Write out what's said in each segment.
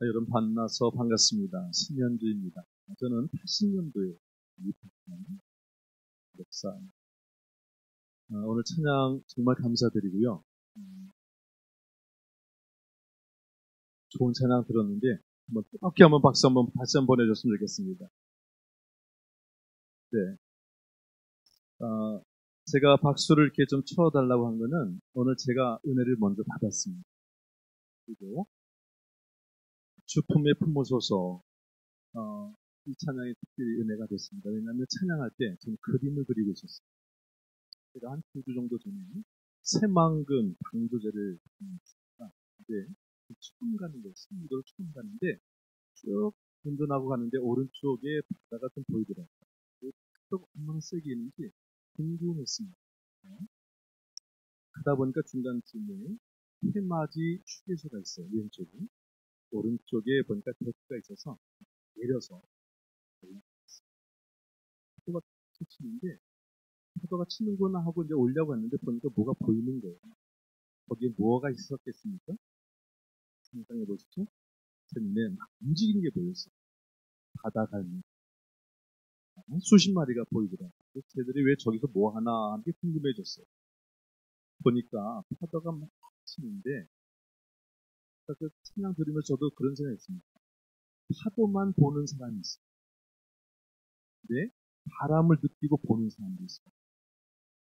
여러분 만나서 반갑습니다. 신현주입니다. 저는 80년도에 입학한 목사입니다. 오늘 찬양 정말 감사드리고요. 좋은 찬양 들었는데 뜨겁게 한번 박수 한번 다시 한번 보내줬으면 좋겠습니다. 네, 제가 박수를 이렇게 좀 쳐달라고 한 거는 오늘 제가 은혜를 먼저 받았습니다. 그리고 주품에 품으소서 이 찬양이 특별히 은혜가 됐습니다. 왜냐하면 찬양할 때 저는 그림을 그리고 있었어요. 제가 한 2주 정도 전에 새만금 방조제를 했습니다. 근데 처음 가는 거예요. 신도를 처음 가는데 쭉 운전하고 가는데 오른쪽에 바다가 좀 보이더라고요. 또 얼마나 세게 있는지 궁금했습니다. 가다 보니까 중간쯤에 해맞이 휴게소가 있어요. 왼쪽에. 오른쪽에 보니까 데크가 있어서 내려서 올라갔어요. 파도가 치는데 파도가 치는구나 하고 이제 올려고 했는데 보니까 뭐가 보이는 거예요. 거기에 뭐가 있었겠습니까? 상상해 보시죠. 쟤네 막 움직이는 게 보였어요. 바다갈매. 수십 마리가 보이더라고요. 쟤들이 왜 저기서 뭐 하나 하는 게 궁금해졌어요. 보니까 파도가 막 치는데 그 찬양 들으면서 저도 그런 생각이 있습니다. 파도만 보는 사람이 있어요. 근데 바람을 느끼고 보는 사람도 있어요.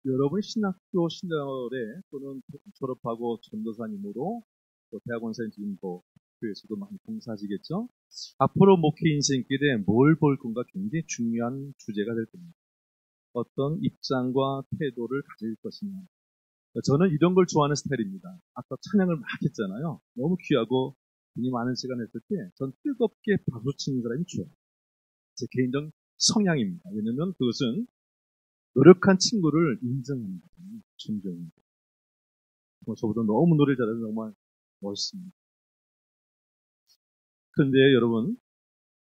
여러분 신학교 시절에 또는 졸업하고 전도사님으로 또 대학원생 지금 교회에서도 많이 봉사하시겠죠? 앞으로 목회 인생길에 뭘 볼 건가 굉장히 중요한 주제가 될 겁니다. 어떤 입장과 태도를 가질 것이냐. 저는 이런 걸 좋아하는 스타일입니다. 아까 찬양을 막 했잖아요. 너무 귀하고 굉장히 많은 시간 했을 때 전 뜨겁게 박수 치는 사람이 좋아요. 제 개인적 성향입니다. 왜냐면 그것은 노력한 친구를 인정하는 거예요. 존경입니다. 저보다 너무 노래 잘해서 정말 멋있습니다. 그런데 여러분,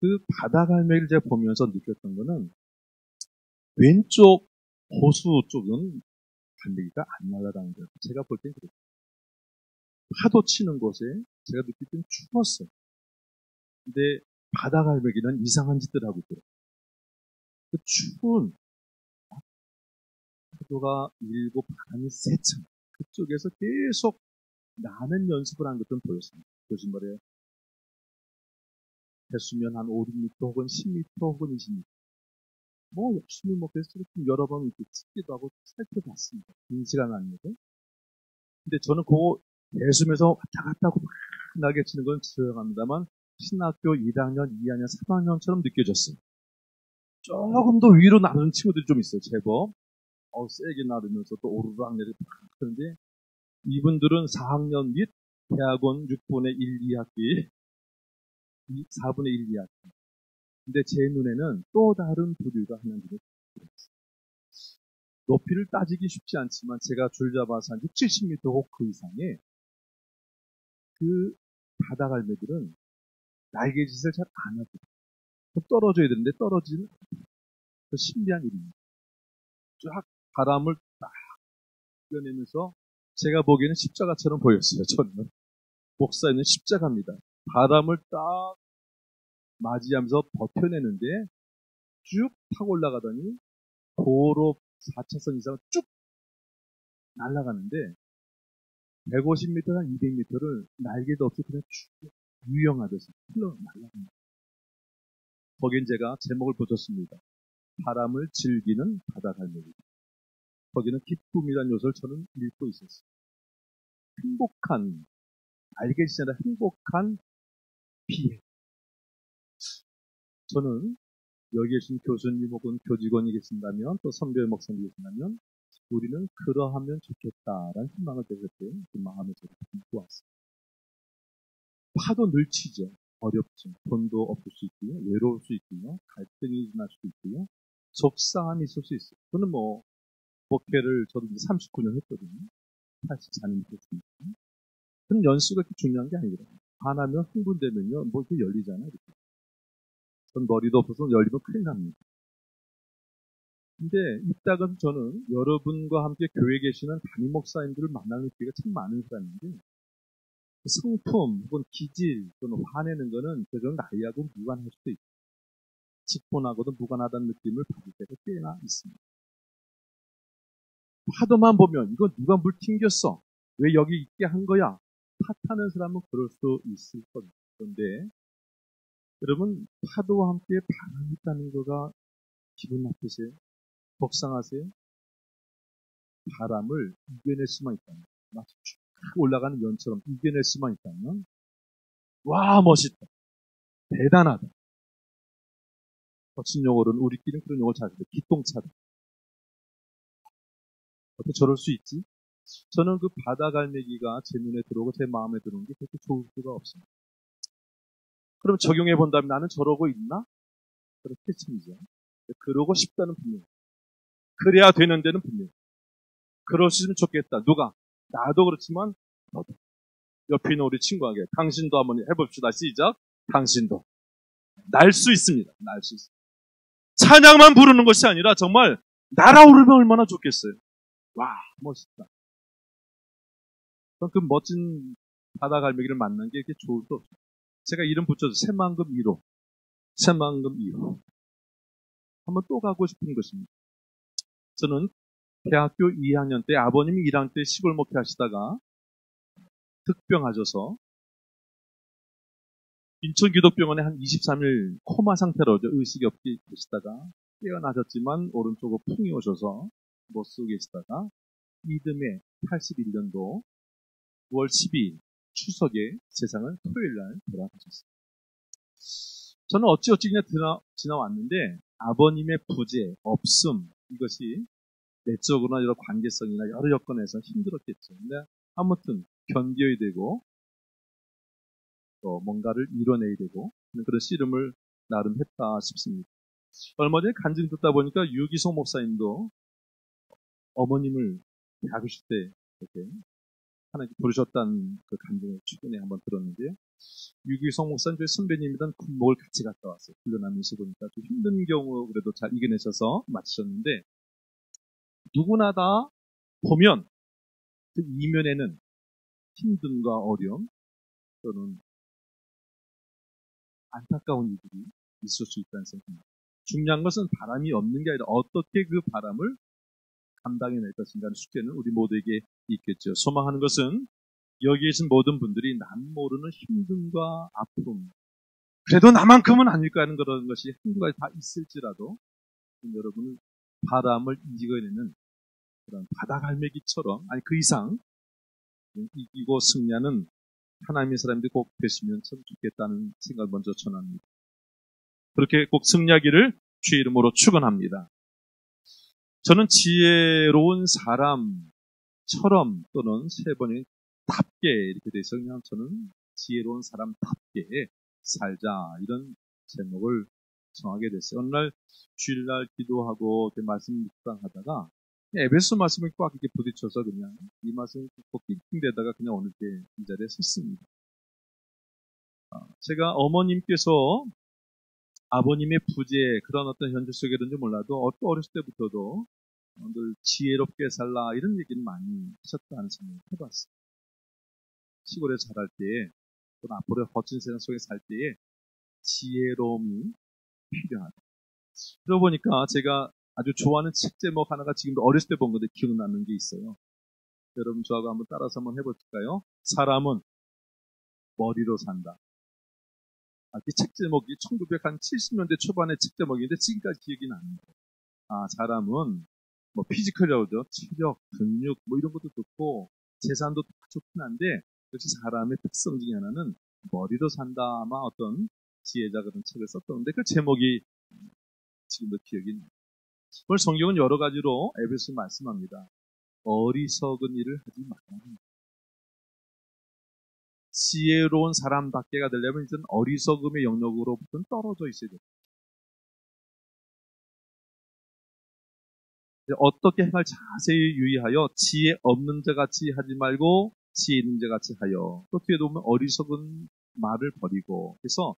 그 바다갈매기를 제가 보면서 느꼈던 거는 왼쪽 호수 쪽은 갈매기가 안 날아다니는 거예요. 제가 볼 땐 그랬어요. 파도 치는 곳에 제가 느낄 땐 추웠어요. 근데 바다갈매기는 이상한 짓들 하고 있더라고요. 그 추운 파도가 일고 바람이 세찬 그쪽에서 계속 나는 연습을 한 것들은 보였습니다. 거짓말이에요. 배수면 한 5, 6m 혹은 10m 혹은 20m. 열심히 배수를 여러 번 이렇게 찍기도 하고 살펴봤습니다. 긴 시간 아니어도. 근데 저는 그 배수면서 왔다 갔다 하고 막 나게 치는 건 조용합니다만 신학교 1학년, 2학년, 3학년처럼 느껴졌어요. 조금 더 위로 나르는 친구들이 좀 있어요. 제법. 세게 나르면서 또 오르락 내리락 하는데 이분들은 4학년 및 대학원 6분의 1, 2학기 4분의 1, 2학기. 근데 제 눈에는 또 다른 부류가 하나 눈에 들어있어요. 높이를 따지기 쉽지 않지만 제가 줄 잡아서 한 6, 70m 혹 그 이상의 그 바다갈매들은 날개짓을 잘 안 하거든요. 떨어져야 되는데 떨어지는 그 신비한 일입니다. 쫙 바람을 딱 이겨내면서 제가 보기에는 십자가처럼 보였어요. 저는 목사님은 십자가입니다. 바람을 딱 맞이하면서 버텨내는데 쭉 타고 올라가더니 도로 4차선 이상 쭉 날아가는데 150m, 한 200m를 날개도 없이 그냥 쭉 유영하듯이 흘러 날아갑니다. 거긴 제가 제목을 붙였습니다. 바람을 즐기는 바다갈매기. 거기는 기쁨이라는 요소를 저는 읽고 있었어요. 행복한, 날개짓이 아니라 행복한 비행. 저는 여기 계신 교수님 혹은 교직원이 계신다면 또 선배 목사님이 계신다면 우리는 그러하면 좋겠다라는 희망을 가졌을 때 그 마음에 저를 품고 왔어요. 파도 늘 치죠. 어렵죠. 돈도 없을 수 있고요. 외로울 수 있고요. 갈등이 날 수도 있고요. 속상함이 있을 수 있어요. 저는 목회를 저도 39년 했거든요. 84년 했으니까. 그럼 연수가 그렇게 중요한 게 아니더라고요. 반하면 흥분되면요. 이렇게 열리잖아요. 이렇게. 전 머리도 없어서 열리면 큰일 납니다. 근데 이따가 저는 여러분과 함께 교회에 계시는 담임 목사님들을 만나는 기회가 참 많은 사람인데 성품 혹은 기질 또는 화내는 거는 그건 나이하고 무관할 수도 있고 직분하고도 무관하다는 느낌을 받을 때가 꽤나 있습니다. 파도만 보면 이거 누가 물 튕겼어? 왜 여기 있게 한 거야? 탓하는 사람은 그럴 수 있을 겁니다. 그런데 여러분 파도와 함께 바람이 있다는 거가 기분 나쁘세요? 속상하세요? 바람을 이겨낼 수만 있다면 마치 쭉 올라가는 연처럼 이겨낼 수만 있다면 와 멋있다. 대단하다. 거친 용어로는 우리끼리는 그런 용어 잘 쓰는데 기똥차다. 어떻게 저럴 수 있지? 저는 그 바다 갈매기가 제 눈에 들어오고 제 마음에 들어오는 게 그렇게 좋을 수가 없습니다. 그럼 적용해 본다면 나는 저러고 있나? 그렇게 참이죠. 그러고 싶다는 분명. 그래야 되는 데는 분명. 그러시면 좋겠다. 누가? 나도 그렇지만 너도. 옆에 있는 우리 친구에게 당신도 한번 해봅시다. 시작. 당신도. 날 수 있습니다. 날 수 있습니다. 찬양만 부르는 것이 아니라 정말 날아오르면 얼마나 좋겠어요. 와 멋있다. 그 멋진 바다 갈매기를 만난 게 이렇게 좋을 수 없어요. 제가 이름 붙여서 새만금 1호. 새만금 2호. 한번 또 가고 싶은 것입니다. 저는 대학교 2학년 때 아버님이 1학년 때 시골 목회 하시다가 득병하셔서 인천기독병원에 한 23일 코마 상태로 의식이 없게 계시다가 깨어나셨지만 오른쪽으로 풍이 오셔서 못 쓰고 계시다가 이듬해 81년도 9월 12일 추석에 세상을 토요일날 돌아가셨습니다. 저는 어찌어찌 그냥 지나왔는데 아버님의 부재, 없음 이것이 내적으로나 여러 관계성이나 여러 여건에서 힘들었겠죠. 근데 아무튼 견뎌야 되고 또 뭔가를 이뤄내야 되고 그런 씨름을 나름 했다 싶습니다. 얼마 전에 간증 듣다 보니까 유기성 목사님도 어머님을 대학교실 때 이렇게 하나님께 부르셨다는 그 간증을 최근에 한번 들었는데요. 유기성 목사님 저희 선배님이던 군목을 같이 갔다 왔어요. 훈련하면서 보니까 좀 힘든 경우 그래도 잘 이겨내셔서 마치셨는데 누구나 다 보면 그 이면에는 힘듦과 어려움 또는 안타까운 일들이 있을 수 있다는 생각입니다. 중요한 것은 바람이 없는 게 아니라 어떻게 그 바람을 감당해낼 것인가 하는 숙제는 우리 모두에게 있겠죠. 소망하는 것은 여기 계신 모든 분들이 남 모르는 힘듦과 아픔 그래도 나만큼은 아닐까 하는 그런 것이 한두 가지 다 있을지라도 여러분은 바람을 이겨내는 그런 바다 갈매기처럼 아니 그 이상 이기고 승리하는 하나님의 사람들이 꼭 되시면 참 좋겠다는 생각을 먼저 전합니다. 그렇게 꼭 승리하기를 주의 이름으로 축원합니다. 저는 지혜로운 사람처럼 또는 세 번에 답게 이렇게 돼서 그냥 저는 지혜로운 사람답게 살자 이런 제목을 정하게 됐어요. 어느 날 주일날 기도하고 말씀 묵상하다가 에베소 말씀을 꽉 이렇게 부딪혀서 그냥 이 말씀이 꼭 빙빙대다가 그냥 어느 때 이 자리에 섰습니다. 제가 어머님께서 아버님의 부재 그런 어떤 현실 속에든지 몰라도 어렸을 때부터도 늘 지혜롭게 살라 이런 얘기를 많이 하셨다는 생각을 해봤어요. 시골에 자랄 때에 또는 앞으로 거친 세상 속에 살 때에 지혜로움이 필요하다. 그러고 보니까 제가 아주 좋아하는 책 제목 하나가 지금도 어렸을 때 본 건데 기억나는 게 있어요. 여러분 저하고 한번 따라서 한번 해볼까요? 사람은 머리로 산다. 이 책 제목이 1970년대 초반의 책 제목인데 지금까지 기억이 납니다. 사람은 뭐 피지컬이라고 그러죠. 체력, 근육 뭐 이런 것도 좋고 재산도 다 좋긴 한데 역시 사람의 특성 중에 하나는 머리로 산다 아마 어떤 지혜자 그런 책을 썼던데 그 제목이 지금도 기억이 나요. 오늘 성경은 여러 가지로 에베소 말씀합니다. 어리석은 일을 하지 말라. 지혜로운 사람답게가 되려면 이제는 어리석음의 영역으로부터는 떨어져 있어야 돼요. 어떻게 행할 자세히 유의하여 지혜 없는 자 같이 하지 말고 지혜 있는 자 같이 하여 또 뒤에 보면 어리석은 말을 버리고 그래서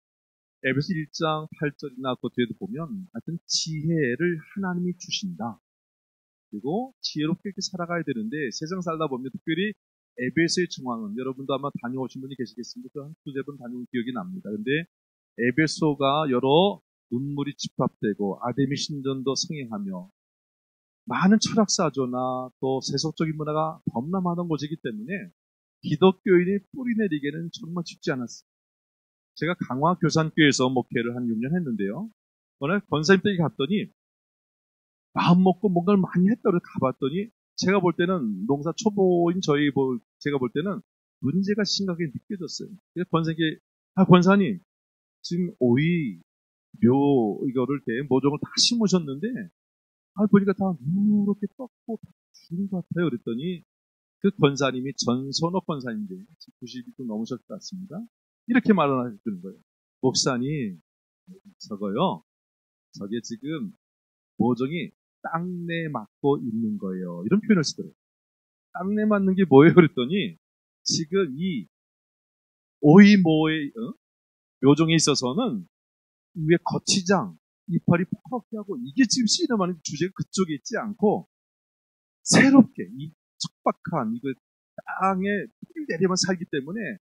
에베소 1장 8절이나 그 뒤에도 보면 하여튼 지혜를 하나님이 주신다. 그리고 지혜롭게 이렇게 살아가야 되는데 세상 살다 보면 특별히 에베소의 정황은 여러분도 아마 다녀오신 분이 계시겠습니다. 한 두세 번 다녀온 기억이 납니다. 근데 에베소가 여러 문물이 집합되고 아데미 신전도 성행하며 많은 철학사조나 또 세속적인 문화가 범람하던 곳이기 때문에 기독교인이 뿌리 내리기에는 정말 쉽지 않았어요. 제가 강화 교산교에서 목회를 한 6년 했는데요. 어느 권사님 댁에 갔더니 마음 먹고 뭔가를 많이 했다고 가봤더니 제가 볼 때는 농사 초보인 제가 볼 때는 문제가 심각하게 느껴졌어요. 그래서 권사님께 권사님 지금 오이, 묘 이거를 모종을 다 심으셨는데 보니까 다 누렇게 떴고 다 죽은 것 같아요. 그랬더니 그 권사님이 전선옥 권사님인데 90이 넘으셨을 것 같습니다. 이렇게 말을 하시는 거예요. 목사님 저거요. 저게 지금 모종이 땅내 맞고 있는 거예요. 이런 표현을 쓰더라고요. 땅내 맞는 게 뭐예요? 그랬더니 지금 이 오이모의 묘종에 있어서는 위에 거치장, 이파리 퍽퍽히 하고 이게 지금 씨름하는 주제가 그쪽에 있지 않고 새롭게 이 척박한 이거 땅에 뿌리 내리만 살기 때문에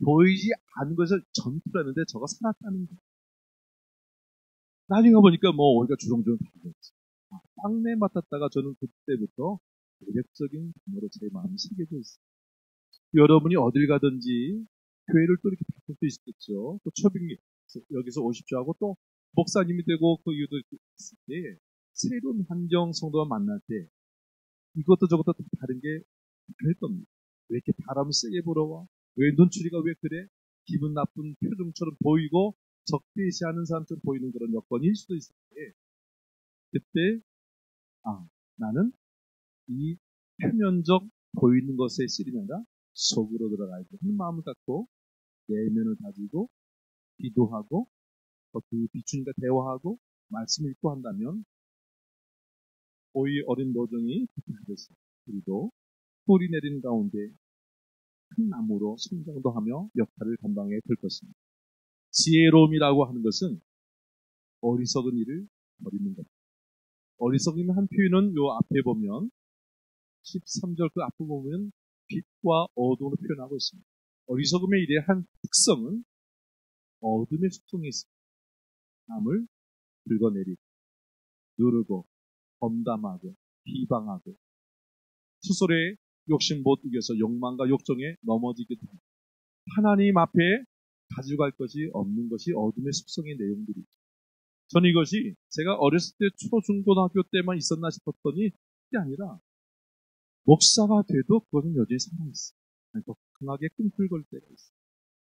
보이지 않는 것을 전투하는데 저거 살았다는 거예요. 나중에 보니까 오이가 주렁주렁 달렸지. 땅내 맡았다가 저는 그때부터 매력적인 단어로 제 마음이 새겨져 있어요. 여러분이 어딜 가든지 교회를 또 이렇게 바꿀 수 있겠죠. 또 초빙이 여기서 오십시오 하고 또 목사님이 되고 그 이유도 있을 때 새로운 환경 성도가 만날 때 이것도 저것도 다른 게 다를 겁니다. 왜 이렇게 바람을 세게 불어와? 왜 눈초리가 왜 그래? 기분 나쁜 표정처럼 보이고 적대시하는 사람처럼 보이는 그런 여건일 수도 있을 때 그때 나는 이 표면적 보이는 것에 쓰리면 아니라 속으로 들어가야 되는 마음을 갖고 내면을 가지고 기도하고 그 비추니까 대화하고 말씀 읽고 한다면 오이 어린 노정이 그렇게 하겠어요. 그리고 뿌리 내리는 가운데 큰 나무로 성장도 하며 역할을 감당해 될 것입니다. 지혜로움이라고 하는 것은 어리석은 일을 버리는 것. 어리석음의 한 표현은 요 앞에 보면 13절 그 앞에 보면 빛과 어두움을 표현하고 있습니다. 어리석음의 일의 한 특성은 어둠의 속성이 있습니다. 남을 긁어내리고 누르고 범담하고 비방하고 스스로의 욕심 못 이겨서 욕망과 욕정에 넘어지기도 합니다. 하나님 앞에 가져갈 것이 없는 것이 어둠의 속성의 내용들이죠. 저는 이것이 제가 어렸을 때 초중고등학교 때만 있었나 싶었더니 그게 아니라 목사가 돼도 그것은 여전히 살아있어요. 더 강하게 끈끌거릴 때가 있어요.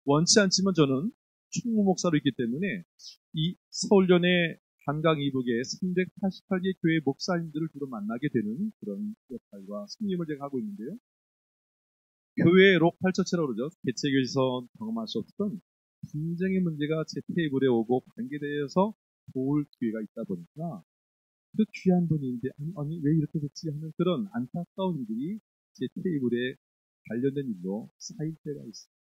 원치 않지만 저는 총무 목사로 있기 때문에 이 서울연의 한강 이북의 388개 교회 목사님들을 주로 만나게 되는 그런 역할과 승림을 제가 하고 있는데요. 교회의 록팔처체라고 그러죠. 개체교에서 경험할 수 없었던 분쟁의 문제가 제 테이블에 오고 관계되어서 도울 기회가 있다 보니까 그 귀한 분인데 아니 왜 이렇게 됐지 하는 그런 안타까운 일들이 제 테이블에 관련된 일로 쌓일 때가 있어요.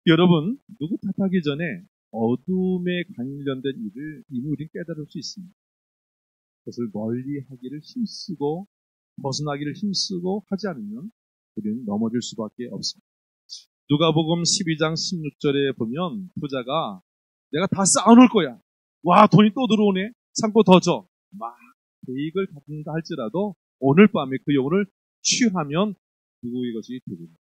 여러분 누구 탓하기 전에 어둠에 관련된 일을 이미 우리는 깨달을 수 있습니다. 그것을 멀리하기를 힘쓰고 벗어나기를 힘쓰고 하지 않으면 우리는 넘어질 수밖에 없습니다. 누가복음 12장 16절에 보면 부자가 내가 다 쌓아놓을 거야. 와 돈이 또 들어오네. 참고 더 줘. 막 계획을 갖는다 할지라도 오늘 밤에 그 영혼을 취하면 누구의 것이 되겠습니다.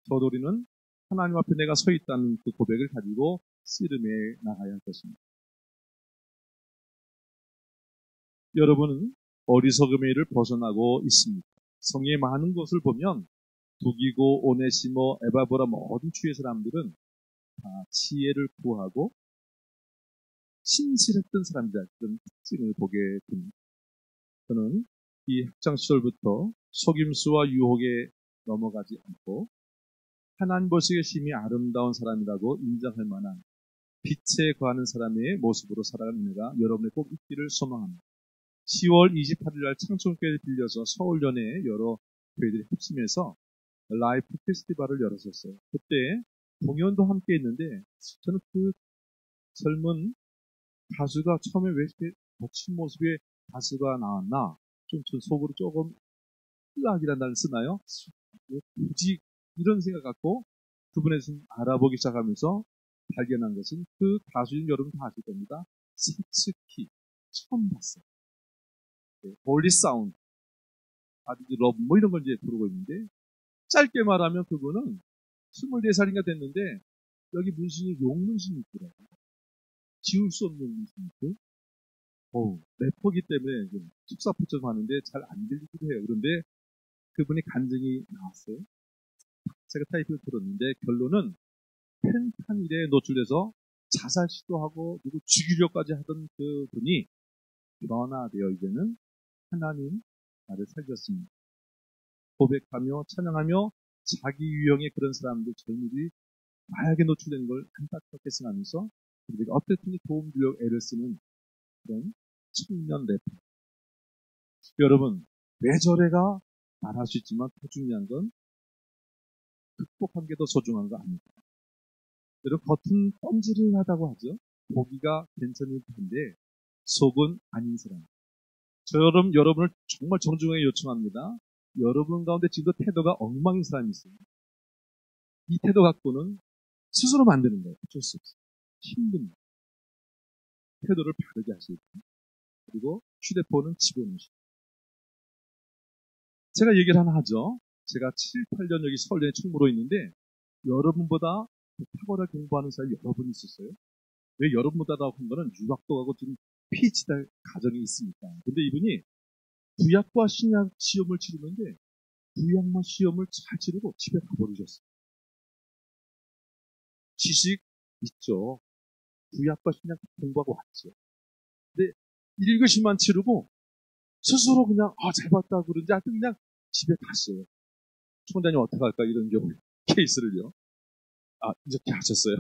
저도 우리는 하나님 앞에 내가 서 있다는 그 고백을 가지고 씨름해 나가야 할 것입니다. 여러분은 어리석음의 일을 벗어나고 있습니다. 성경의 많은 것을 보면 두기고 오네시모 에바브라 모든 주의 사람들은 다 지혜를 구하고 신실했던 사람들 그런 특징을 보게 됩니다. 저는 이 학창 시절부터 속임수와 유혹에 넘어가지 않고 하나님 보시기에 심히 아름다운 사람이라고 인정할 만한 빛에 거하는 사람의 모습으로 살아가는 은혜가 여러분의 꼭 있기를 소망합니다. 10월 28일 날 창천교회를 빌려서 서울연의 여러 교회들이 합심해서 라이프 페스티벌을 열었었어요. 그때 공연도 함께 했는데 저는 그 젊은 가수가 처음에 왜 이렇게 거친 모습의 가수가 나왔나 좀 속으로 조금 뜨악이라는 단어를 쓰나요? 굳이 이런 생각 갖고 그분에 대해서 알아보기 시작하면서 발견한 것은 그 가수인 여러분 다 아실 겁니다. 사츠키 처음 봤어요. 홀리 사운드, 아디드 러브 뭐 이런 걸 이제 부르고 있는데 짧게 말하면 그분은 24살인가 됐는데 여기 문신이 용문신이 있더라고요. 지울 수 없는 문신이 있고 래퍼기 때문에 좀 축사포처럼 하는데 잘 안 들리기도 해요. 그런데 그분이 간증이 나왔어요. 제가 타이틀을 들었는데 결론은 펜타닐에 노출돼서 자살 시도하고 그리고 죽이려까지 하던 그 분이 변화되어 이제는 하나님 나를 살렸습니다. 고백하며 찬양하며 자기 유형의 그런 사람들 젊은이들이 마약에 노출되는 걸 안타깝게 생각하면서 우리가 어떻게 도움 주려고 애를 쓰는 그런 청년 래퍼. 여러분 뇌절애가 말할 수 있지만 더 중요한 건 극복한 게 더 소중한 거 아닙니까? 여러분 겉은 뻔질하다고 하죠. 보기가 괜찮을 텐데 속은 아닌 사람. 여러분을 정말 정중하게 요청합니다. 여러분 가운데 지금도 태도가 엉망인 사람이 있어요. 이 태도 갖고는 스스로 만드는 거예요. 어쩔 수 없어요. 힘듭니다. 태도를 바르게 하시고 그리고 휴대폰은 집어넣으시고 제가 얘기를 하나 하죠. 제가 7, 8년 여기 서울대 총무로 있는데 여러분보다 탁월하게 공부하는 사람이 여러분이 있었어요. 왜 여러분보다라고 한 거는 유학도 가고 지금 PhD 과정이 있으니까. 근데 이분이 구약과 신약 시험을 치르는데 구약만 시험을 잘 치르고 집에 가버리셨어요. 지식 있죠. 구약과 신약 공부하고 왔죠. 근데 1교시만 치르고 스스로 그냥 잘 봤다 그런지 하여튼 그냥 집에 갔어요. 총장님 어떡할까 이런 경우 케이스를요. 이렇게 하셨어요.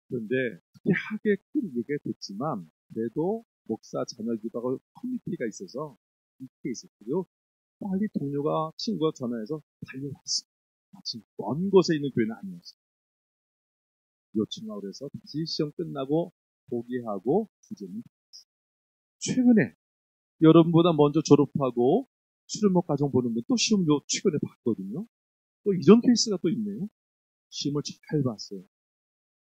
그런데 그렇게 하게끔 얘기가 됐지만 그래도 목사 자녀기도 하고 커뮤니티가 있어서 이 케이스 그리고 빨리 동료가 친구가 전화해서 달려왔어요. 마침 먼 곳에 있는 교회는 아니었어요. 요청하고 그래서 다시 시험 끝나고 포기하고 주제는 받았어요. 최근에 여러분보다 먼저 졸업하고 수련목 과정 보는 분 또 시험 최근에 봤거든요. 또 이런 케이스가 또 있네요. 시험을 잘 봤어요.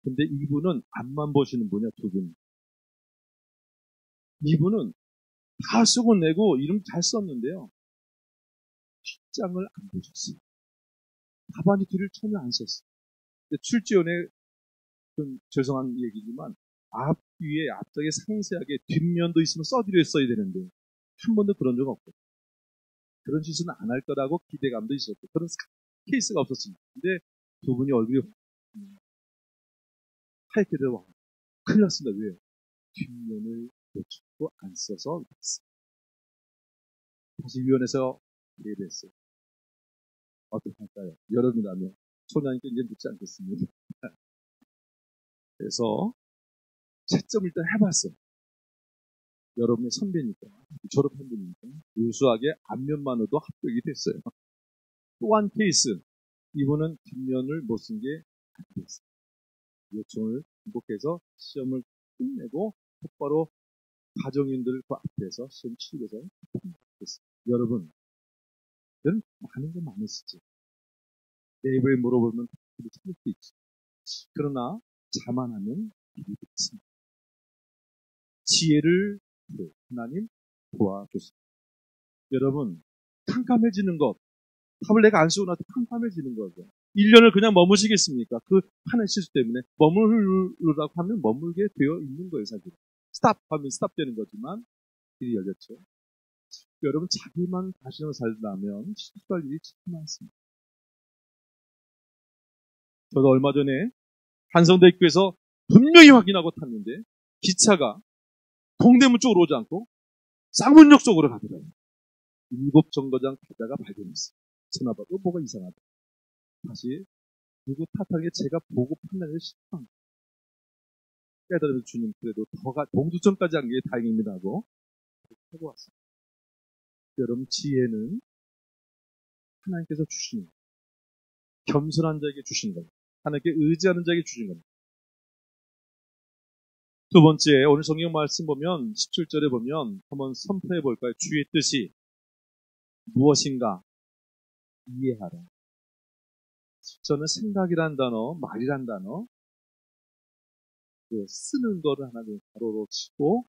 근데 이분은 앞만 보시는 분이야, 두 분. 이분은 다 쓰고 내고 이름 잘 썼는데요. 뒷장을 안 보셨어요. 가방이 뒤를 전혀 안 썼어요. 출지원에 좀 죄송한 얘기지만 앞뒤에 앞쪽에 상세하게 뒷면도 있으면 써드려 써야 되는데 한 번도 그런 적 없고 그런 짓은 안 할 거라고 기대감도 있었고 그런 케이스가 없었습니다. 근데 두 분이 얼굴이 하얗게 되어 큰일 났습니다. 왜요? 뒷면을 놓치고 안 써서 다시 위원회에서 예배했어요. 어떻게 할까요? 여러분이라면 소장님께 이제 묻지 않겠습니다. 그래서 채점을 일단 해봤어요. 여러분의 선배니까 졸업한 분이니까 우수하게 앞면만으로도 합격이 됐어요. 또 한 케이스 이분은 뒷면을 못 쓴 게 안 됐어요. 요청을 극복해서 시험을 끝내고 곧바로 가정인들 그 앞에서 시험 치르고서 합격했어요. 여러분 많은 거 많으시죠? 네이버에 물어보면 답을 찾을 수 있죠. 그러나 자만하면 길이 없습니다. 지혜를 하나님 도와주십니다. 여러분 캄캄해지는 것 답을 내가 안 쓰고 나서 캄캄해지는 거죠. 1년을 그냥 머무시겠습니까? 그 하나의 실수 때문에 머무르라고 하면 머물게 되어 있는 거예요. 사실 스탑 하면 스탑 되는 거지만 길이 열렸죠. 여러분 자기만 자신을 살다면 실수할 일이 참 많습니다. 저도 얼마 전에 한성대교에서 분명히 확인하고 탔는데 기차가 동대문 쪽으로 오지 않고 쌍문역 쪽으로 가더라고요. 7정거장 타다가 발견했어요. 전화받고 뭐가 이상하다. 다시 누구 탓하는 게 제가 보고 판단해서 실망. 깨달으면서 주님 그래도 동두천까지 한 게 다행입니다 하고 하고 왔어요. 여러분 지혜는 하나님께서 주시는 거예요. 겸손한 자에게 주시는 거예요. 하나님께 의지하는 자에게 주시는 겁니다. 두 번째 오늘 성경 말씀 보면 17절에 보면 한번 선포해 볼까요? 주의 뜻이 무엇인가? 이해하라. 저는 생각이란 단어, 말이란 단어, 쓰는 거를 하나 가로로 치고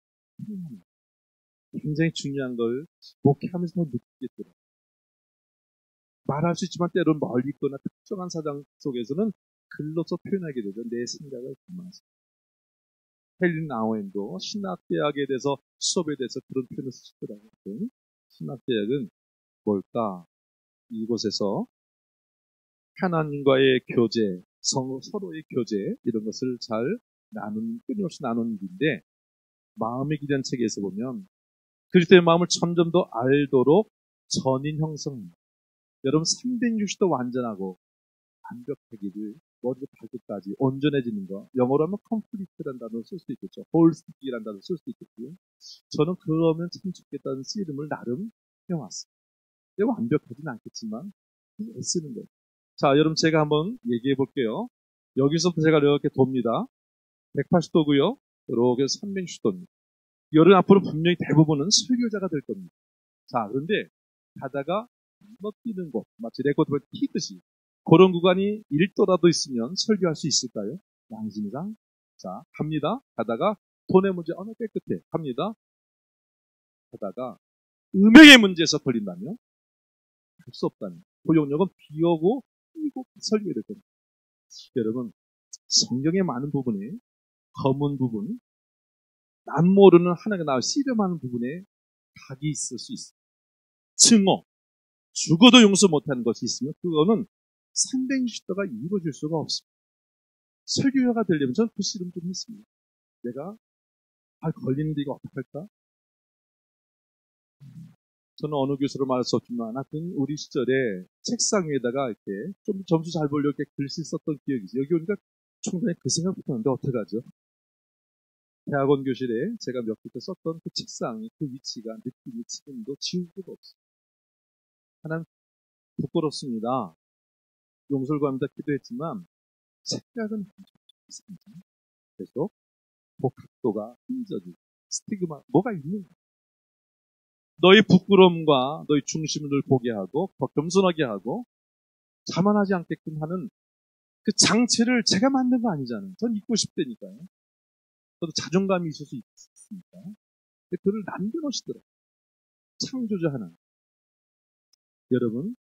굉장히 중요한 걸 목회하면서 더 느끼겠더라고요. 말할 수 있지만 때로는 멀리 있거나 특정한 사장 속에서는 글로서 표현하게 되죠. 내 생각을 담아서. 헬린 아우엔도 신학대학에 대해서 수업에 대해서 그런 표현을 쓰시더라고요. 신학대학은 뭘까? 이곳에서 하나님과의 교제, 서로의 교제 이런 것을 잘 끊임없이 나누는 일인데 마음의 기도한 책에서 보면 그리스도의 마음을 점점 더 알도록 전인 형성합니다. 여러분 360도 완전하고 완벽하기를 머리부터 발끝까지 온전해지는 거. 영어로 하면 complete라는 단어를 쓸 수 있겠죠. whole이라는 단어를 쓸 수 있겠고요. 저는 그러면 참 좋겠다는 씨름을 나름 해왔습니다. 완벽하지는 않겠지만 애쓰는 거예요. 자, 여러분 제가 한번 얘기해 볼게요. 여기서부터 제가 이렇게 돕니다. 180도고요. 이렇게 360도입니다. 여러분 앞으로 분명히 대부분은 설교자가 될 겁니다. 자, 그런데 가다가 건너뛰는 곳, 마치 레코드를 튀듯이 그런 구간이 1도라도 있으면 설교할 수 있을까요? 양심상. 자, 갑니다. 가다가 돈의 문제 어느 깨끗해. 갑니다. 가다가 음행의 문제에서 걸린다면 할 수 없다는 고용력은 비오고 뛰고 설교해야 될 겁니다. 여러분, 성경의 많은 부분에 검은 부분, 남 모르는 하나가 나와 씨름하는 부분에 각이 있을 수 있어요. 증오, 죽어도 용서 못하는 것이 있으면 그거는 360도가 이루어질 수가 없습니다. 설교자가 되려면 저는 그 씨름 좀 했습니다. 내가 걸리는데 이거 어떡할까? 저는 어느 교수로 말할 수 없지만 하여튼 우리 시절에 책상 위에다가 이렇게 좀 점수 잘 보려고 이렇게 글씨 썼던 기억이 있어요. 여기 오니까 충분히 그 생각부터 하는데 어떡하죠? 대학원 교실에 제가 몇 개 때 썼던 그 책상이 그 위치가 느낌이 지금도 지울 수가 없어요. 하나는 부끄럽습니다. 용서를 구합니다. 기도했지만 생각은 괜찮습니다. 그래서 그 각도가 흔적이 스티그마 뭐가 있는 거예요. 너의 부끄러움과 너의 중심을 보게 하고 더 겸손하게 하고 자만하지 않게끔 하는 그 장치를 제가 만든 거 아니잖아요. 전 있고 싶다니까요. 저도 자존감이 있을 수 있으니까. 근데 그를 남겨놓으시더라고요. 창조자 하나. 여러분,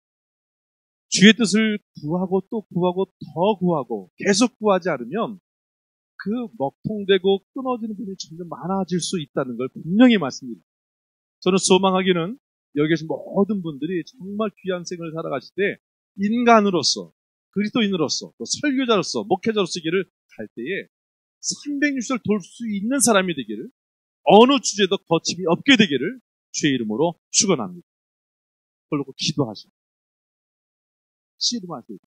주의 뜻을 구하고 또 구하고 더 구하고 계속 구하지 않으면 그 먹통되고 끊어지는 부분이 점점 많아질 수 있다는 걸 분명히 말씀드립니다. 저는 소망하기는 여기 계신 모든 분들이 정말 귀한 생을 살아가실 때 인간으로서 그리스도인으로서 또 설교자로서 목회자로서 길을 갈 때에 360을 돌 수 있는 사람이 되기를 어느 주제도 거침이 없게 되기를 주의 이름으로 축원합니다. 그러고 기도하시고 씨름하세요.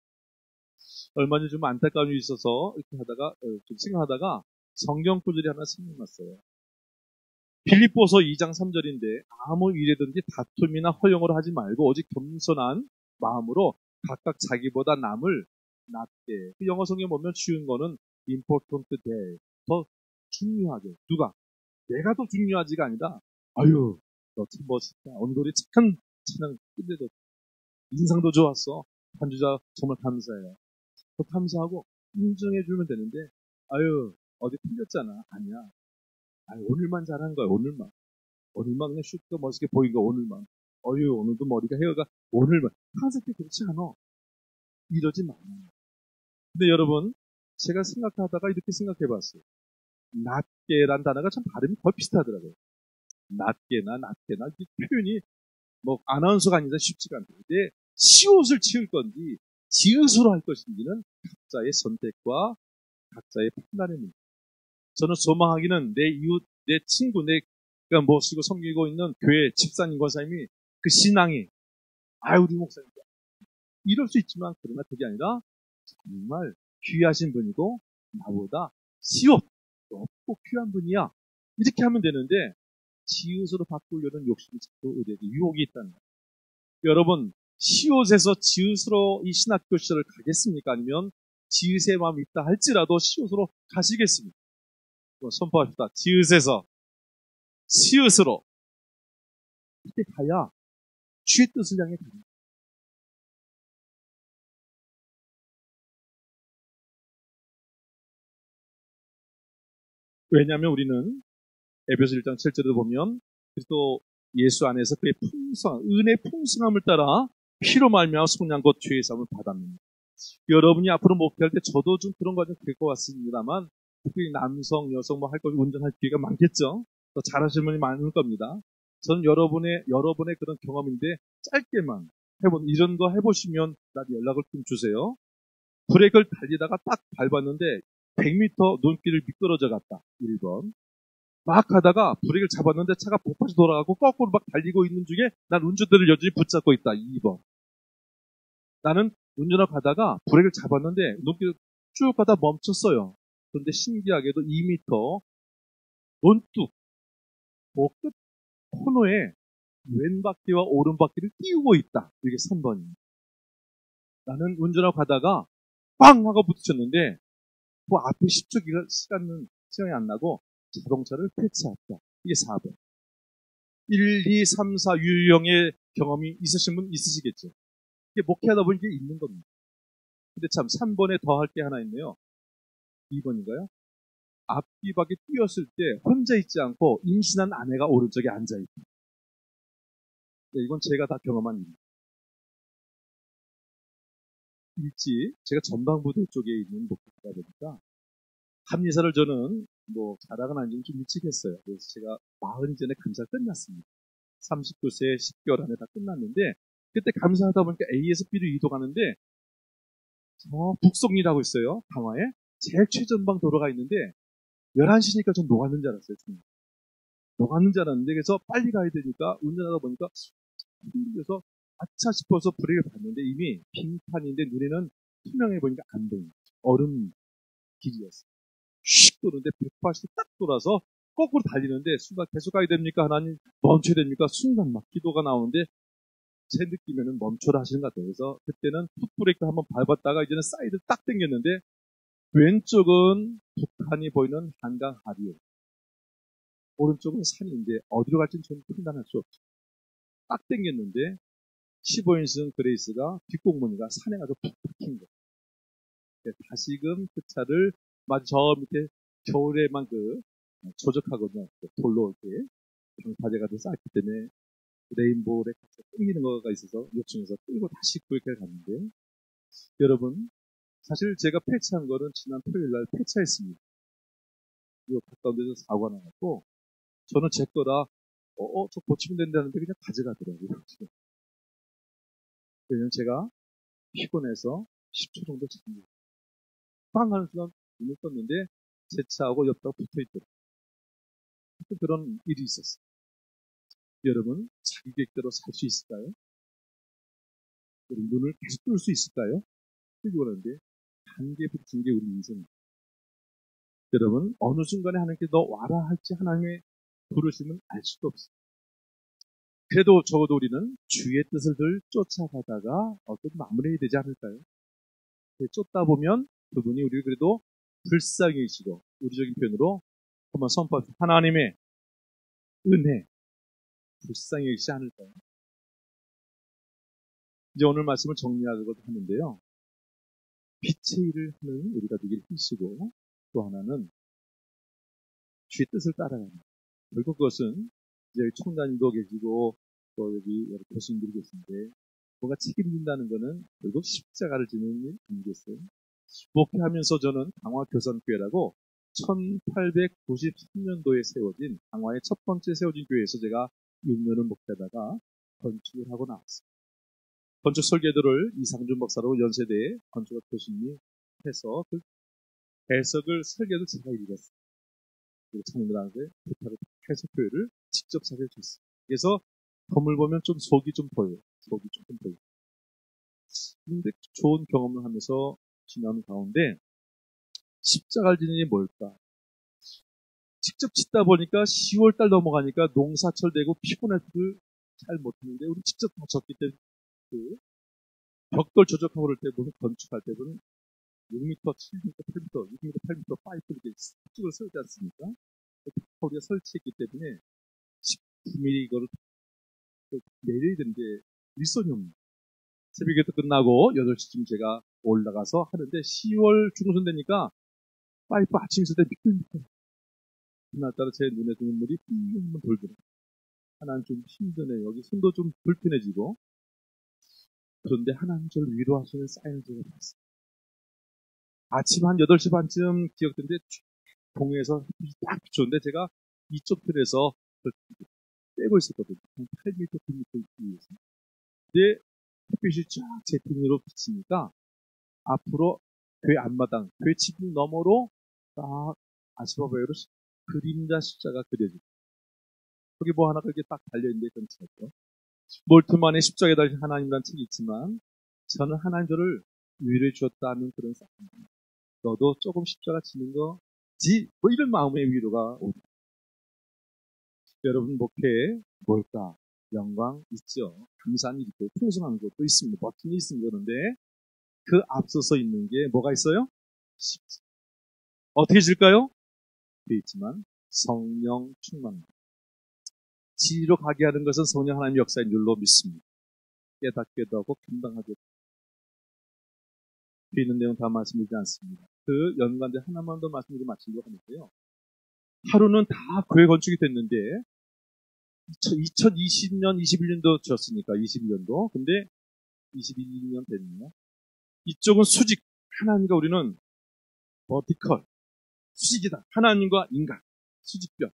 얼마 전에 좀 안타까운 일이 있어서 이렇게 하다가 좀 생각하다가 성경 구절이 하나 생각났어요. 빌립보서 2장 3절인데 아무 일에든지 다툼이나 허용을 하지 말고 오직 겸손한 마음으로 각각 자기보다 남을 낮게. 그 영어 성경에 보면 쉬운 거는 important day. 더 중요하게. 누가? 내가 더 중요하지가 아니라 아유 너 참 멋있다. 오늘도 착한 찬양 끝내도 인상도 좋았어. 반주자 정말 감사해요. 더 감사하고 인정해 주면 되는데 아유 어디 틀렸잖아. 아니야. 아니, 오늘만 잘한 거야, 오늘만. 오늘만 그냥 슈트가 멋있게 보인 거, 오늘만. 어유, 오늘도 머리가 헤어가, 오늘만. 항상 그렇지 않아. 이러지 마. 근데 여러분, 제가 생각하다가 이렇게 생각해 봤어요. 낮게란 단어가 참 발음이 거의 비슷하더라고요. 낮게나, 이 표현이 뭐 아나운서가 아니라 쉽지가 않아요. 근데 시옷을 치울 건지, 지읒으로 할 것인지는 각자의 선택과 각자의 판단의 문제. 저는 소망하기는 내 이웃, 내 친구, 내가 모시고 섬기고 있는 교회 집사님, 권사님이 그 신앙이, 우리 목사님. 이럴 수 있지만, 그러나 그게 아니라 정말 귀하신 분이고, 나보다 시옷, 높고 귀한 분이야. 이렇게 하면 되는데, 지읒으로 바꾸려는 욕심이 자꾸 우리에게 유혹이 있다는 거예요. 여러분, 시옷에서 지읒으로 이 신학교 시절을 가겠습니까? 아니면 지읒의 마음이 있다 할지라도 시옷으로 가시겠습니까? 선포합시다. 지읒에서 시읒으로 이렇게 가야 주의 뜻을 향해 갑니다. 왜냐하면 우리는 에베소 1장 7절에 보면 그리스도 예수 안에서 그의 은혜의 풍성함을 따라 피로 말미암아 속량 곧 죄의 사함을 받았느니라. 여러분이 앞으로 목회할 때 저도 좀 그런 과정 될 것 같습니다만 특히 남성, 여성 할 거 운전할 기회가 많겠죠. 더 잘하시는 분이 많을 겁니다. 저는 여러분의 그런 경험인데 짧게만 이런 거 해보시면 나한테 연락을 좀 주세요. 브레이크를 달리다가 딱 밟았는데 100m 눈길을 미끄러져 갔다. 1번. 막 가다가 브레이크를 잡았는데 차가 복받이 돌아가고 거꾸로 막 달리고 있는 중에 난 운전대를 여전히 붙잡고 있다. 2번. 나는 운전을 가다가 브레이크를 잡았는데 눈길을 쭉 가다 멈췄어요. 그런데 신기하게도 2m 논뚝 끝 코너에 왼바퀴와 오른바퀴를 띄우고 있다. 이게 3번입니다. 나는 운전하고 가다가 빵 하고 부딪혔는데 그 앞에 10초 시간이 안 나고 자동차를 폐차했다. 이게 4번. 1, 2, 3, 4 유형의 경험이 있으신 분 있으시겠죠. 이게 목회하다 보니 이게 있는 겁니다. 근데 참 3번에 더할 게 하나 있네요. 2번인가요? 앞뒤바퀴 뛰었을 때 혼자 있지 않고 임신한 아내가 오른쪽에 앉아있다. 네, 이건 제가 다 경험한 일입니다. 제가 전방부대 쪽에 있는 목회하다 보니까 합리사를 저는 자랑은 아니지만 좀 일찍 했어요. 그래서 제가 40 전에 감사가 끝났습니다. 39세 10개월 안에 다 끝났는데 그때 감사하다 보니까 A에서 B로 이동하는데 북송리라고 있어요. 강화에 제일 최전방 도로가 있는데 11시니까 좀 녹았는 줄 알았어요. 녹았는 줄 알았는데 그래서 빨리 가야 되니까 운전하다 보니까 힘들어서 아차 싶어서 브레이크를 밟는데 이미 빙판인데 눈에는 투명해 보니까 안 보이는 얼음 길이었어요. 슉 도는데 180도 딱 돌아서 거꾸로 달리는데 순간 계속 가야 됩니까? 하나님 멈춰야 됩니까? 순간 막 기도가 나오는데 제 느낌에는 멈춰라 하시는 것 같아요. 그래서 그때는 풋브레이크 한번 밟았다가 이제는 사이드 딱 당겼는데 왼쪽은 북한이 보이는 한강 하류, 오른쪽은 산인데 어디로 갈지는 저는 판단할 수 없죠. 딱 당겼는데 15인승 그레이스가 뒷공무니가 산에 가서 푹 박힌 거예요. 다시금 그 차를 마치 저 밑에 겨울에만 조적하거든요. 돌로 이렇게 방파제가 쌓였기 때문에 레인보우에 같이 땡기는 거가 있어서 요청해서 끌고 다시 구획해 갔는데 여러분 사실 제가 폐차한 거는 지난 토요일 날 폐차했습니다. 이 가까운 데서 사고가 나갔고 저는 제 거라 저 고치면 된다는데 그냥 가져가더라고요. 왜냐면 제가 피곤해서 10초 정도 잡니다. 빵 하는 순간 눈을 떴는데 제 차하고 옆다가 붙어있더라고요. 그런 일이 있었어요. 여러분 자기 계획대로 살 수 있을까요? 눈을 계속 뜰 수 있을까요? 그게 원하는데 단계 붙인 게 우리 인생입니다. 여러분 어느 순간에 하나님께 너 와라 할지 하나님의 부르심은 알 수도 없어요. 그래도 적어도 우리는 주의 뜻을 늘 쫓아가다가 어떤 마무리해야 되지 않을까요? 쫓다 보면 그분이 우리를 그래도 불쌍히 여기시고 우리적인 표현으로 한번 선포합시다. 하나님의 은혜 불쌍히 여기시지 않을까요? 이제 오늘 말씀을 정리하려고 하는데요. 빛의 일을 하는 우리가 되길 힘쓰고 또 하나는 주의 뜻을 따라가는 결국 그것은 이제 총장님도 계시고 또 여기 여러 교수님들이 계신데 뭔가 책임진다는 것은 결국 십자가를 지는 일 아니겠어요? 목회하면서 저는 강화 교산교회라고 1893년도에 세워진 강화의 첫 번째 세워진 교회에서 제가 6년을 목회하다가 건축을 하고 나왔습니다. 건축 설계도를 이상준 박사로 연세대에 건축학 교수님이 해서 그 해석을 설계도 제가 읽었어요. 청년들한테 부탁을 해서 교회를 직접 설계해줬어요. 그래서 건물 보면 좀 속이 좀 보여요. 속이 조금 보여요. 그런데 좋은 경험을 하면서 지나는 가운데 십자가를 지는 게 뭘까? 직접 짓다 보니까 10월달 넘어가니까 농사철 되고 피곤해서 잘 못하는데 우리 직접 다 졌기 때문에 벽돌 조작하고 그럴 때 보면 건축할 때 보면 6m, 7m, 8m, 6m, 8m 파이프를 이렇게 쭉을 설지 않습니까? 우리가 설치했기 때문에 19mm 이거를 내려야 되는데 일손이 없는 새벽에도 끝나고 8시쯤 제가 올라가서 하는데 10월 중순 되니까 파이프 아침 있을 때 미끌미끌 그날따라 제 눈에 눈물이 뿜뿜 돌더라고요. 하나님 좀 힘드네. 여기 손도 좀 불편해지고. 그런데 하나님 저를 위로하시는 사인을 제가 봤어요. 아침 한 8시 반쯤 기억되는데 동해에서 햇빛이 딱 비쳤는데 제가 이쪽 편에서 빼고 있었거든요. 한 8m, 9m 위에서. 근데 햇빛이 쫙 제 등으로 비치니까 앞으로 교회 앞마당, 교회 지붕 너머로 딱 아시바바요로 그림자 십자가 그려지고 거기 뭐 하나가 이렇게 딱 달려있는데 그건 제죠. 몰트만의 십자가에 달린 하나님이라는 책이 있지만 저는 하나님 저를 위로해 주었다는 그런 생각입니다. 너도 조금 십자가 지는 거지? 뭐 이런 마음의 위로가 오다. 여러분 목회에 뭘까? 영광 있죠. 감사한 일이 있고 풍성한 것도 있습니다. 버튼이 있습니다. 그런데 그 앞서서 있는 게 뭐가 있어요? 십자가. 어떻게 질까요? 되어 있지만 성령 충만. 지리로 가게 하는 것은 성령 하나님 역사인 줄로 믿습니다. 깨닫게도 하고 감당하게 뒤에 있는 내용 다 말씀드리지 않습니다. 그 연관된 하나만 더 말씀드리고 마치려고 하는데요. 하루는 다 교회 건축이 됐는데 2020년, 21년도 지었으니까 21년도. 근데 22년 됐네요. 이쪽은 수직. 하나님과 우리는 버티컬. 수직이다. 하나님과 인간. 수직벽.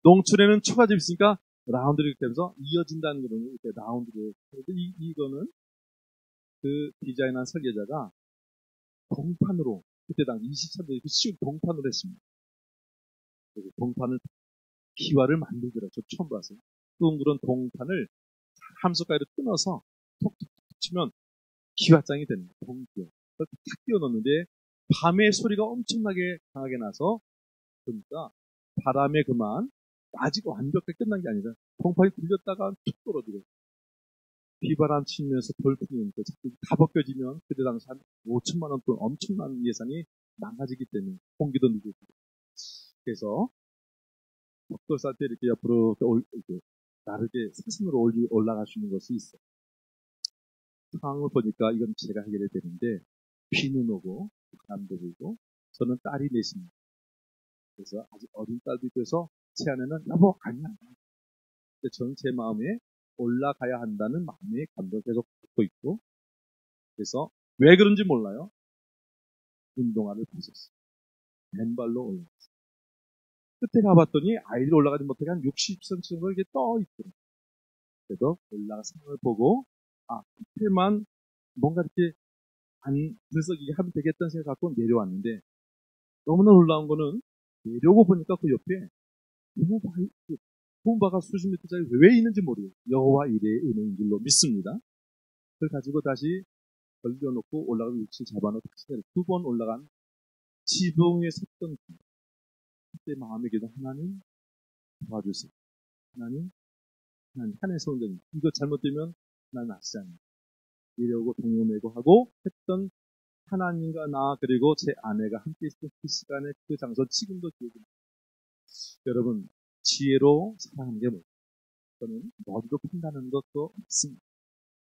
농촌에는 초가집 있으니까 라운드를 이렇게 하면서 이어진다는 거는 이렇게 라운드를. 이거는 그 디자인한 설계자가 동판으로, 그때 당 20차도 이렇게 쉬운 동판으로 했습니다. 그리고 동판을, 기와를 만들더라고요. 저 처음 봤어요. 둥그런 동판을 함석 가위로 끊어서 톡톡톡 치면 기와장이 됩니다. 동기와. 그걸 탁 끼워 넣는데 밤에 소리가 엄청나게 강하게 나서 그러니까 바람에 그만 아직 완벽하게 끝난 게 아니라 동판이 굴렸다가 툭 떨어지고 비바람 치면서 돌풍이니까 자꾸 다 벗겨지면 그때 당시 한 5천만 원 돈 엄청난 예산이 망가지기 때문에 공기도 누르고 그래서 벽돌 쌀 때 이렇게 옆으로 이렇게 나르게 사선으로 올라갈 수 있는 것이 있어요. 상황을 보니까 이건 제가 해결해야 되는데 비는 오고 바람도 불고 저는 딸이 넷입니다. 그래서 아직 어린 딸도 있어서 제 아내는 여보 아니야. 근데 저는 제 마음에 올라가야 한다는 마음의 감정을 계속 갖고 있고 그래서 왜 그런지 몰라요. 운동화를 벗었어요. 맨발로 올라갔어요. 끝에 가봤더니 아이들이 올라가지 못하게 한 60cm 정도 이렇게 떠 있더라고요. 그래도 올라가 상황을 보고 끝에만 뭔가 이렇게 안 들썩이게 하면 되겠다는 생각을 갖고 내려왔는데 너무나 놀라운 거는 내려오고 보니까 그 옆에 부모바가 수십 미터짜리 왜 있는지 모르겠어요. 여호와 이레의 은혜인 줄로 믿습니다. 그걸 가지고 다시 걸려놓고 올라가서 위치를 잡아놓고 다시 내려 2번 올라간 지붕에 섰던 그때 마음의 기도 하나님 도와주세요. 하나님 하늘에서 온 점 이거 잘못되면 난 낫지 않아요. 이러고 동요매고 하고 했던 하나님과 나 그리고 제 아내가 함께 있었던 그 시간에 그 장소 지금도 기억이 납니다. 여러분 지혜로 살아가는 게 뭐예요? 저는 머리로 판단하는 것도 맞습니다.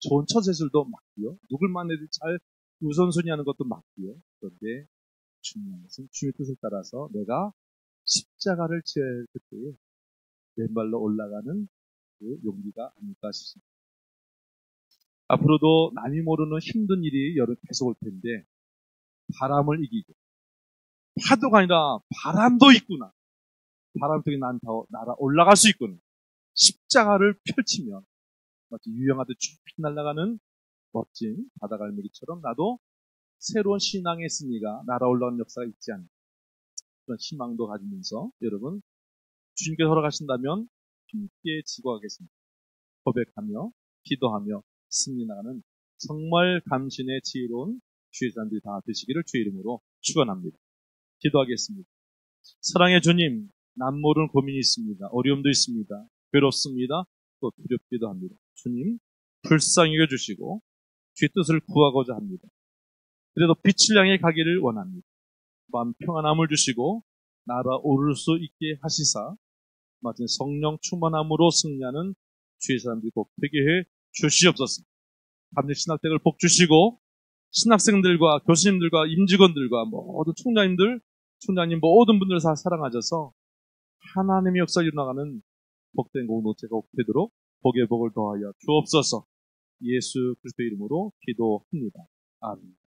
좋은 처세술도 맞고요. 누굴 만나도 잘 우선순위하는 것도 맞고요. 그런데 중요한 것은 주의 뜻을 따라서 내가 십자가를 지어야 할 그때에 왼발로 올라가는 그 용기가 아닐까 싶습니다. 앞으로도 남이 모르는 힘든 일이 여름 계속 올 텐데 바람을 이기고 파도가 아니라 바람도 있구나. 바람 속에 난 더 날아 올라갈 수 있구나. 십자가를 펼치면 마치 유영하듯 쭉 날아가는 멋진 바다갈매기처럼 나도 새로운 신앙의 승리가 날아 올라가는 역사가 있지 않나. 그런 희망도 가지면서 여러분 주님께서 허락하신다면 함께 지고 가겠습니다. 고백하며 기도하며 승리 나가는 정말 감신의 지혜로운 주의 사람들이 다 되시기를 주의 이름으로 축원합니다. 기도하겠습니다. 사랑의 주님, 남모르는 고민이 있습니다. 어려움도 있습니다. 괴롭습니다. 또 두렵기도 합니다. 주님, 불쌍히 여겨주시고 주의 뜻을 구하고자 합니다. 그래도 빛을 향해 가기를 원합니다. 마음 평안함을 주시고 날아오를 수 있게 하시사 마침 성령 충만함으로 승리하는 주의 사람들이 꼭 되게 해 주시옵소서. 감리 신학대를 복 주시고 신학생들과 교수님들과 임직원들과 모든 총장님들, 총장님 모든 분들 다 사랑하셔서 하나님의 역사를 일어나가는 복된 공동체가 되도록 복의 복을 더하여 주옵소서. 예수 그리스도의 이름으로 기도합니다. 아멘.